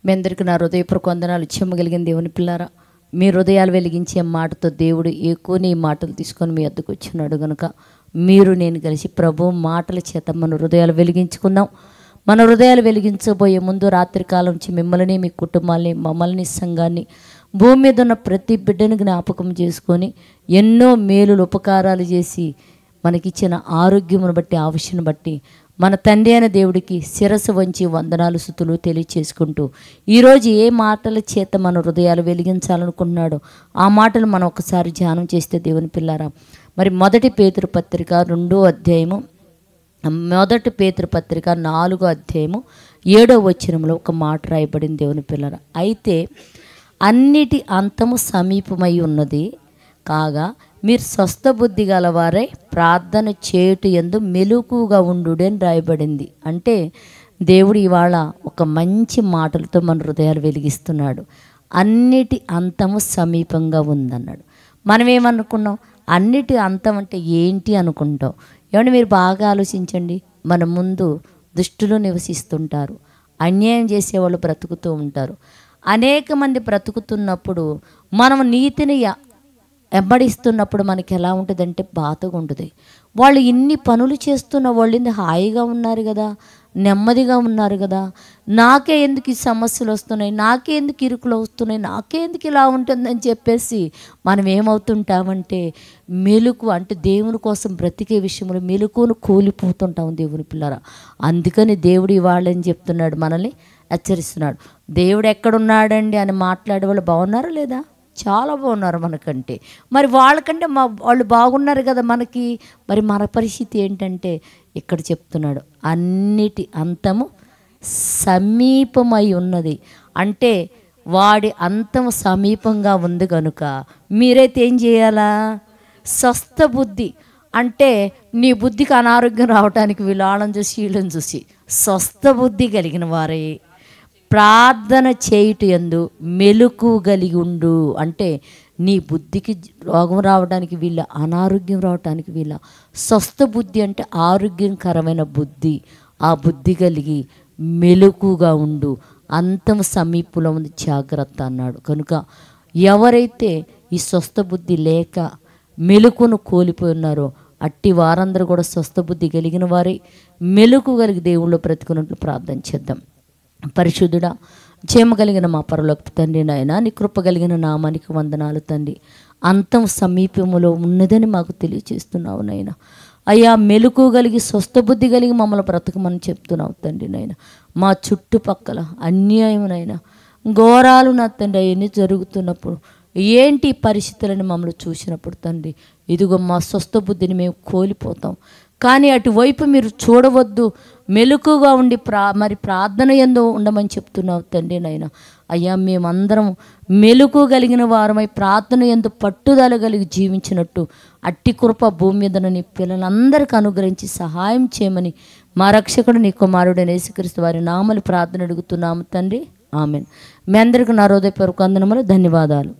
మీ అందరికీ నా హృదయపూర్వక వందనాలు. చెమ్మగలిగిన దేవుని పిల్లారా, మీ హృదయాలు వెలిగించే మాటతో దేవుడు ఎక్కువని ఈ మాటలు తీసుకొని మీ వద్దకు వచ్చినాడు కనుక మీరు నేను కలిసి ప్రభు మాటల చేత మన హృదయాలు వెలిగించుకుందాం. మన హృదయాలు వెలిగించబోయే ముందు రాత్రికాలం నుంచి మిమ్మల్ని, మీ కుటుంబాన్ని, మమ్మల్ని, సంఘాన్ని, భూమి మీద ఉన్న ప్రతి బిడ్డను జ్ఞాపకం చేసుకొని ఎన్నో మేలులు ఉపకారాలు చేసి మనకిచ్చిన ఆరోగ్యమును బట్టి, ఆవిష్యను బట్టి మన తండ్రి అయిన దేవుడికి శిరస్సు వంచి వందనాలు, స్తుతులు తెలియచేసుకుంటూ ఈరోజు ఏ మాటల చేత మన హృదయాలు వెలిగించాలనుకుంటున్నాడో ఆ మాటలు మనం ఒకసారి ధ్యానం చేస్తే దేవుని పిల్లారా, మరి మొదటి పేతురు పత్రిక 2వ అధ్యాయము, మొదటి పేతురు పత్రిక 4వ అధ్యాయము 7వ వచనంలో ఒక మాట రాయబడింది దేవుని పిల్లారా. అయితే అన్నిటి అంతము సమీపమై ఉన్నది కాగా మీరు స్వస్థ బుద్ధి గలవారై ప్రార్థన చేయుట యందు మెలకువగా ఉండు అని రాయబడింది. అంటే దేవుడు ఇవాళ ఒక మంచి మాటలతో మన హృదయాలు వెలిగిస్తున్నాడు. అన్నిటి అంతము సమీపంగా ఉందన్నాడు. మనం ఏమనుకున్నాం? అన్నిటి అంతం అంటే ఏంటి అనుకుంటాం. ఏమంటే మీరు బాగా ఆలోచించండి. మన ముందు దుష్టులు నివసిస్తుంటారు, అన్యాయం చేసేవాళ్ళు బ్రతుకుతూ ఉంటారు. అనేక మంది బ్రతుకుతున్నప్పుడు మనం నీతిని వెంబడిస్తున్నప్పుడు మనకి ఎలా ఉంటుందంటే బాధగా ఉంటుంది. వాళ్ళు ఇన్ని పనులు చేస్తున్న వాళ్ళు హాయిగా ఉన్నారు కదా, నెమ్మదిగా ఉన్నారు కదా, నాకే ఎందుకు ఈ సమస్యలు వస్తున్నాయి, నాకే ఎందుకు ఇరుకులు వస్తున్నాయి, నాకే ఎందుకు ఇలా ఉంటుందని చెప్పేసి మనం ఏమవుతుంటామంటే మెలుకు అంటే దేవుని కోసం బ్రతికే విషయంలో మెలుకును కూలిపోతుంటాం దేవుని పిల్లరా. అందుకని దేవుడు ఇవాళని చెప్తున్నాడు, మనల్ని హెచ్చరిస్తున్నాడు. దేవుడు ఎక్కడున్నాడండి అని మాట్లాడే వాళ్ళు బాగున్నారా లేదా? చాలా బాగున్నారు మనకంటే. మరి వాళ్ళకంటే వాళ్ళు బాగున్నారు కదా మనకి. మరి మన పరిస్థితి ఏంటంటే ఇక్కడ చెప్తున్నాడు అన్నిటి అంతము సమీపమై ఉన్నది. అంటే వాడి అంతము సమీపంగా ఉంది కనుక మీరైతే ఏం చేయాలా? స్వస్థ బుద్ధి అంటే నీ బుద్ధికి అనారోగ్యం రావడానికి వీళ్ళని చూసి వీళ్ళని చూసి స్వస్థ బుద్ధి కలిగిన వారే ప్రార్థన చేయుట యందు మెలుకు కలిగి ఉండు. అంటే నీ బుద్ధికి రోగం రావడానికి వీళ్ళ, అనారోగ్యం రావడానికి వీళ్ళ. స్వస్థ బుద్ధి అంటే ఆరోగ్యకరమైన బుద్ధి. ఆ బుద్ధి కలిగి మెలుకుగా ఉండు, అంతం సమీపంలో ఉంది, జాగ్రత్త అన్నాడు. కనుక ఎవరైతే ఈ స్వస్థ బుద్ధి లేక మెలుకును కోల్పోయి ఉన్నారో అట్టి వారందరూ కూడా స్వస్థ బుద్ధి కలిగిన వారే మెలుకు కలిగి దేవుళ్ళు బ్రతుకున్నట్లు ప్రార్థన చేద్దాం. పరిశుద్ధుడా, క్షేమ కలిగిన మా పరలోకపు తండ్రి, నాయన నీ కృప కలిగిన నామానికి వందనాలు తండ్రి. అంతం సమీపములో ఉన్నదని మాకు తెలియచేస్తున్నావు నాయన. అయ్యా మెలుకు కలిగి స్వస్థ బుద్ధి కలిగి మమ్మల్ని బ్రతకమని చెప్తున్నావు తండ్రి నాయన. మా చుట్టుపక్కల అన్యాయమునైనా ఘోరాలు నా తండ్రి అవన్నీ జరుగుతున్నప్పుడు ఏంటి పరిస్థితులను మమ్మల్ని చూసినప్పుడు తండ్రి, ఇదిగో మా స్వస్థ బుద్ధిని మేము కోల్పోతాం. కానీ అటువైపు మీరు చూడవద్దు, మెలకుగా ఉండి మరి ప్రార్థన యందు ఉండమని చెప్తున్నావు తండ్రి నాయన. అయ్యా మేమందరం మెలుకు కలిగిన వారమై ప్రార్థన యందు పట్టుదల కలిగి జీవించినట్టు అట్టి కృప భూమి మీద నీ పిల్లలందరికీ అనుగ్రహించి సహాయం చేయమని మా రక్షకుడు నీ కుమారుడైన యేసుక్రీస్తు వారి నామములో ప్రార్థన అడుగుతున్నాము తండ్రి, ఆమేన్. మీ అందరికీ నా హృదయపూర్వక వందనములు, ధన్యవాదాలు.